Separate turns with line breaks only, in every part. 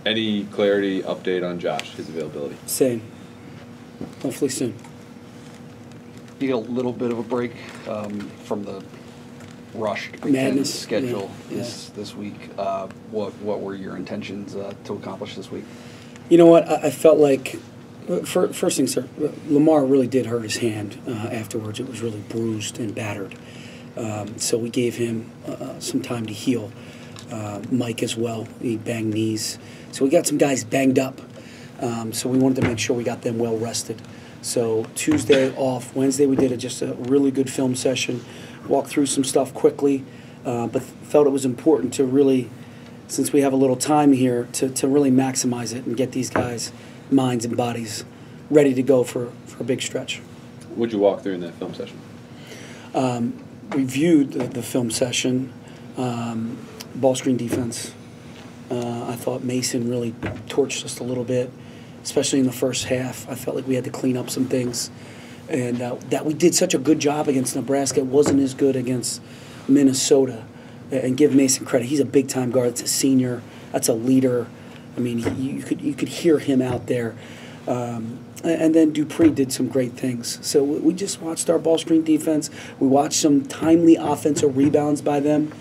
Any clarity, update on Josh, his availability?
Same. Hopefully soon.
You get a little bit of a break from the rushed Big Ten
Madness
schedule this week. What were your intentions to accomplish this week?
You know what? I felt like, first thing, sir, Lamar really did hurt his hand afterwards. It was really bruised and battered. So we gave him some time to heal. Mike as well. He banged knees. So we got some guys banged up. So we wanted to make sure we got them well rested. So Tuesday off. Wednesday we did just a really good film session. Walked through some stuff quickly, but felt it was important to really, since we have a little time here, to really maximize it and get these guys' minds and bodies ready to go for a big stretch.
What'd you walk through in that film session?
Reviewed the film session, ball screen defense. I thought Mason really torched us a little bit, especially in the first half. I felt like we had to clean up some things. And that we did such a good job against Nebraska. It wasn't as good against Minnesota. And give Mason credit. He's a big-time guard. That's a senior. That's a leader. I mean, you could hear him out there. And then Dupree did some great things. So we just watched our ball screen defense. We watched some timely offensive rebounds by them,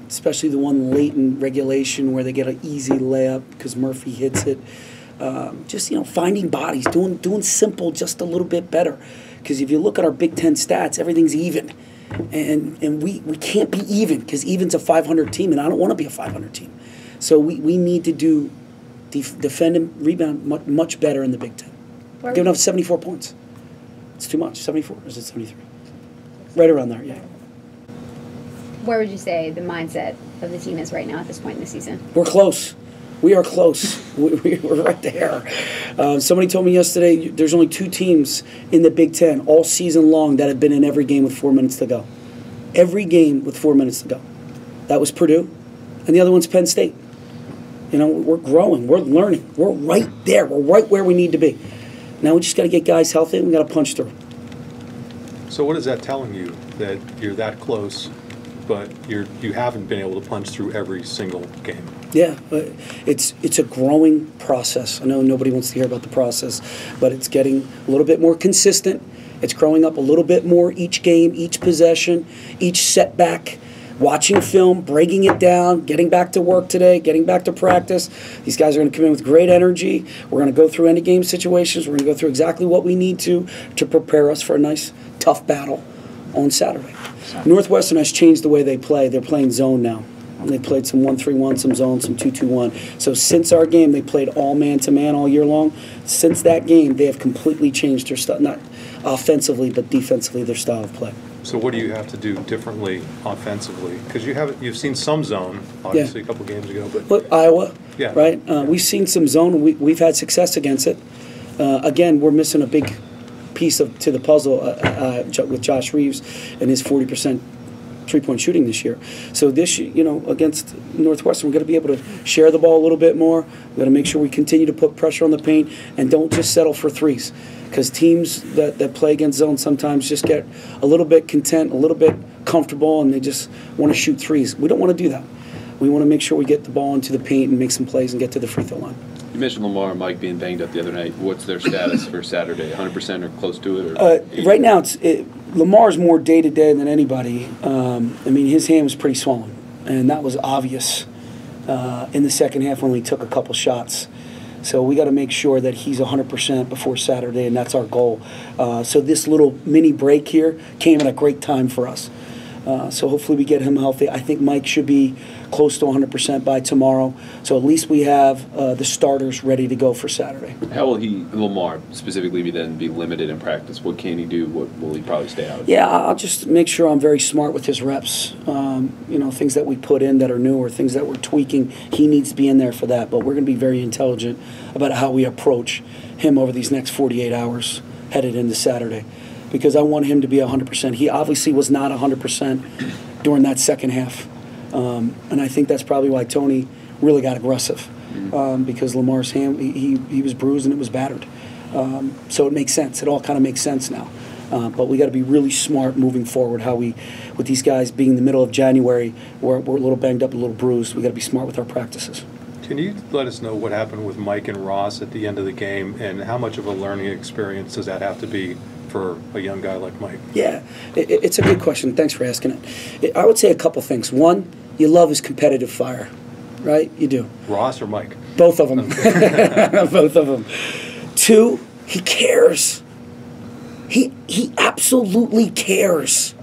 especially the one late in regulation where they get an easy layup because Murphy hits it. Just finding bodies, doing simple just a little bit better. Because if you look at our Big Ten stats, everything's even, and we can't be even because even's a 500 team, and I don't want to be a 500 team. So we need to do defend and rebound much better in the Big Ten. Giving up 74 points, it's too much. 74 or is it 73? Right around there, yeah.
Where would you say the mindset of the team is right now at this point in the season?
We're close. We are close. We're right there. Somebody told me yesterday there's only 2 teams in the Big Ten all season long that have been in every game with 4 minutes to go. Every game with 4 minutes to go. That was Purdue, and the other one's Penn State. We're growing. We're learning. We're right there. We're right where we need to be. Now we just got to get guys healthy, and we got to punch through.
So what is that telling you, that you're that close, but you haven't been able to punch through every single game?
Yeah, it's a growing process. I know nobody wants to hear about the process, but it's getting a little bit more consistent. It's growing up a little bit more each game, each possession, each setback, watching film, breaking it down, getting back to work today, getting back to practice. These guys are going to come in with great energy. We're going to go through end-of-game situations. We're going to go through exactly what we need to prepare us for a nice, tough battle on Saturday. Northwestern has changed the way they play. They're playing zone now. They played some 1-3-1, some zone, some 2-2-1. So since our game, they played all man-to-man all year long. Since that game, they have completely changed their style, not offensively, but defensively, their style of play.
So what do you have to do differently offensively? Because you've seen some zone, obviously, a couple games ago. But
look, Iowa,
yeah,
right? We've seen some zone. We've had success against it. Again, we're missing a big piece to the puzzle with Josh Reeves and his 40% three-point shooting this year. So this, against Northwestern, we're going to be able to share the ball a little bit more. We've got to make sure we continue to put pressure on the paint and don't just settle for threes. Because teams that play against zone sometimes just get a little bit content, a little bit comfortable, and they just want to shoot threes. We don't want to do that. We want to make sure we get the ball into the paint and make some plays and get to the free throw line.
You mentioned Lamar and Mike being banged up the other night. What's their status for Saturday? 100% or close to it? Or
right now, Lamar's more day-to-day than anybody. His hand was pretty swollen, and that was obvious in the second half when we took a couple shots. So we got to make sure that he's 100% before Saturday, and that's our goal. So this little mini break here came at a great time for us. So hopefully we get him healthy. I think Mike should be close to 100% by tomorrow. So at least we have the starters ready to go for Saturday.
How will Lamar specifically, be limited in practice? What can he do? What will he probably stay out of?
Yeah, I'll just make sure I'm very smart with his reps. Things that we put in that are new or things that we're tweaking, he needs to be in there for that. But we're going to be very intelligent about how we approach him over these next 48 hours headed into Saturday. Because I want him to be 100%. He obviously was not 100% during that second half. And I think that's probably why Tony really got aggressive. Because Lamar's hand, he was bruised and it was battered. So it makes sense. It all kind of makes sense now. But we got to be really smart moving forward with these guys being in the middle of January, we're a little banged up, a little bruised. We got to be smart with our practices.
Can you let us know what happened with Mike and Ross at the end of the game, and how much of a learning experience does that have to be for a young guy like Mike?
Yeah, it's a good question. Thanks for asking it. I would say a couple things. One, you love his competitive fire, right? You do.
Ross or Mike?
Both of them. Both of them. Two, he cares. He absolutely cares.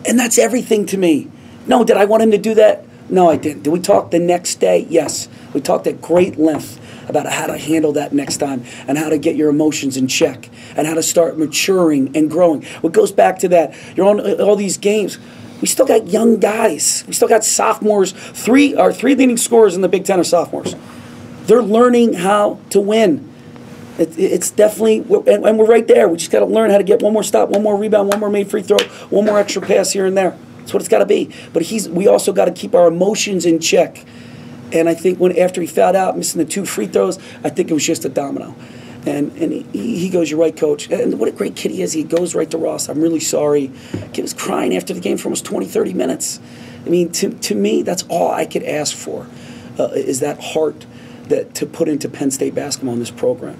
And that's everything to me. No, did I want him to do that? No, I didn't. Did we talk the next day? Yes. We talked at great length about how to handle that next time and how to get your emotions in check and how to start maturing and growing. What goes back to that, you're on all these games. We still got young guys. We still got sophomores. Our three leading scorers in the Big Ten are sophomores. They're learning how to win. It's definitely, and we're right there. We just got to learn how to get one more stop, one more rebound, one more made free throw, one more extra pass here and there. That's what it's got to be. But we also got to keep our emotions in check. And I think after he fouled out, missing the 2 free throws, I think it was just a domino. And he goes, "You're right, coach." And what a great kid he is. He goes right to Ross. "I'm really sorry." Kid was crying after the game for almost 20, 30 minutes. I mean, to me, that's all I could ask for, is that heart to put into Penn State basketball in this program.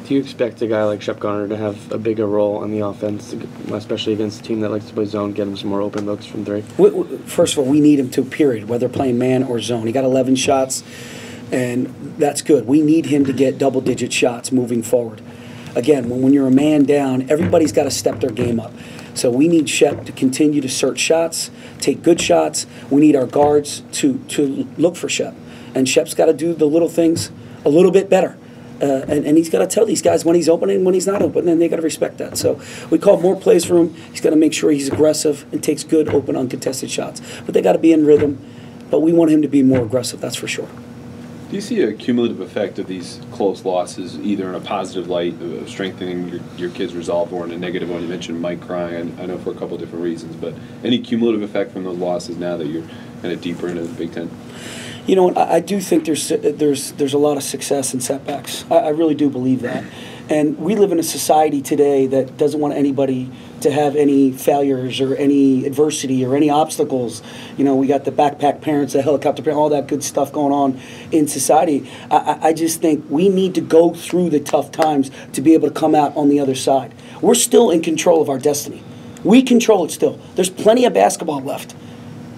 Do you expect a guy like Shep Garner to have a bigger role on the offense, especially against a team that likes to play zone, get him some more open looks from 3?
First of all, we need him to, period, whether playing man or zone. He got 11 shots, and that's good. We need him to get double-digit shots moving forward. Again, when you're a man down, everybody's got to step their game up. So we need Shep to continue to search shots, take good shots. We need our guards to look for Shep. And Shep's got to do the little things a little bit better. And he's got to tell these guys when he's open and when he's not open, and they got to respect that. So we call more plays for him. He's got to make sure he's aggressive and takes good, open, uncontested shots. But they got to be in rhythm. But we want him to be more aggressive, that's for sure.
Do you see a cumulative effect of these close losses, either in a positive light of strengthening your kid's resolve, or in a negative one? You mentioned Mike crying, I know for a couple of different reasons, but any cumulative effect from those losses now that you're kind of deeper into the Big Ten?
You know, I do think there's a lot of success and setbacks. I really do believe that. And we live in a society today that doesn't want anybody to have any failures or any adversity or any obstacles. You know, we got the backpack parents, the helicopter parents, all that good stuff going on in society. I just think we need to go through the tough times to be able to come out on the other side. We're still in control of our destiny. We control it still. There's plenty of basketball left.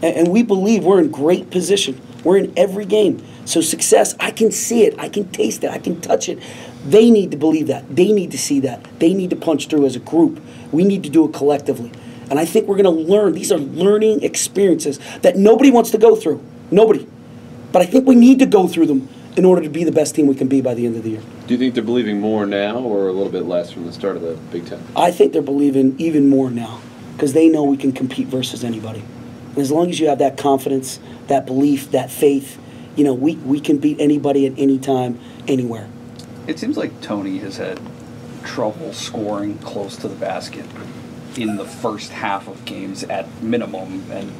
And we believe we're in great position. We're in every game. So success, I can see it. I can taste it. I can touch it. They need to believe that. They need to see that. They need to punch through as a group. We need to do it collectively. And I think we're going to learn. These are learning experiences that nobody wants to go through. Nobody. But I think we need to go through them in order to be the best team we can be by the end of the year.
Do you think they're believing more now or a little bit less from the start of the Big Ten?
I think they're believing even more now because they know we can compete versus anybody. And as long as you have that confidence, that belief, that faith, you know, we can beat anybody at any time, anywhere.
It seems like Tony has had trouble scoring close to the basket in the first half of games at minimum, and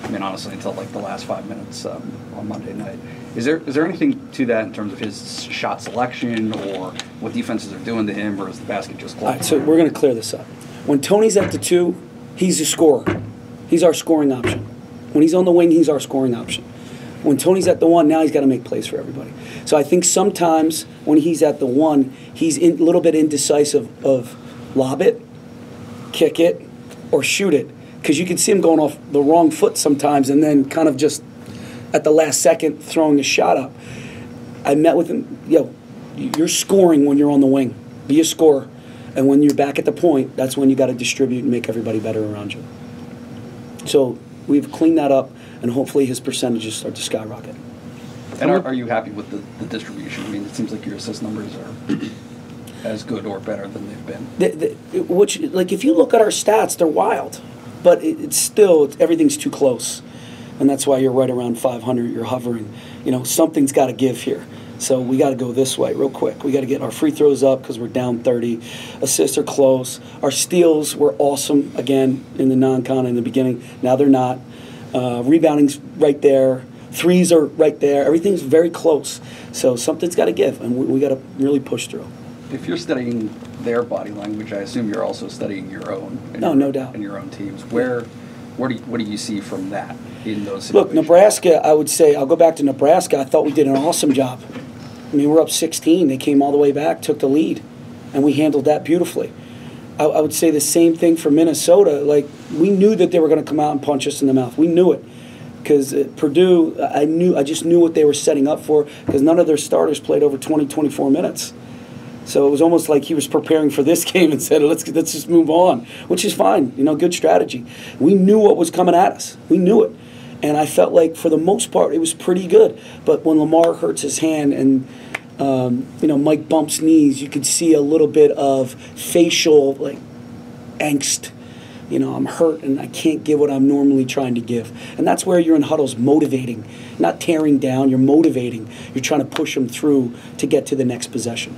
I mean honestly until like the last 5 minutes on Monday night. Is there anything to that in terms of his shot selection or what defenses are doing to him, or is the basket just close?
All right, so we're going to clear this up. When Tony's at the 2, he's a scorer. He's our scoring option. When he's on the wing, he's our scoring option. When Tony's at the 1, now he's got to make plays for everybody. So I think sometimes when he's at the 1, he's a little bit indecisive of lob it, kick it, or shoot it. Because you can see him going off the wrong foot sometimes and then kind of just at the last second throwing a shot up. I met with him. You're scoring when you're on the wing. Be a scorer. And when you're back at the point, that's when you got to distribute and make everybody better around you. So we've cleaned that up, and hopefully his percentages start to skyrocket.
And are you happy with the distribution? I mean, it seems like your assist numbers are as good or better than they've been.
Which, like, if you look at our stats, they're wild. But it's still, everything's too close. And that's why you're right around 500. You're hovering. You know, something's got to give here. So we got to go this way real quick. We got to get our free throws up because we're down 30. Assists are close. Our steals were awesome, again, in the non-con in the beginning. Now they're not. Rebounding's right there. Threes are right there. Everything's very close. So something's got to give, and we got to really push through.
If you're studying their body language, I assume you're also studying your own.
No doubt.
And your own teams. Where What do you see from that in those situations?
Look, Nebraska, I would say, I'll go back to Nebraska. I thought we did an awesome job. I mean, we're up 16. They came all the way back, took the lead, and we handled that beautifully. I would say the same thing for Minnesota. Like, we knew that they were going to come out and punch us in the mouth. We knew it. Because Purdue, I just knew what they were setting up for, because none of their starters played over 20, 24 minutes. So it was almost like he was preparing for this game and said, let's just move on, which is fine, good strategy. We knew what was coming at us. We knew it. And I felt like, for the most part, it was pretty good. But when Lamar hurts his hand and, Mike bumps knees, you could see a little bit of facial, angst. I'm hurt and I can't give what I'm normally trying to give. And that's where you're in huddles motivating, not tearing down, you're motivating. You're trying to push them through to get to the next possession.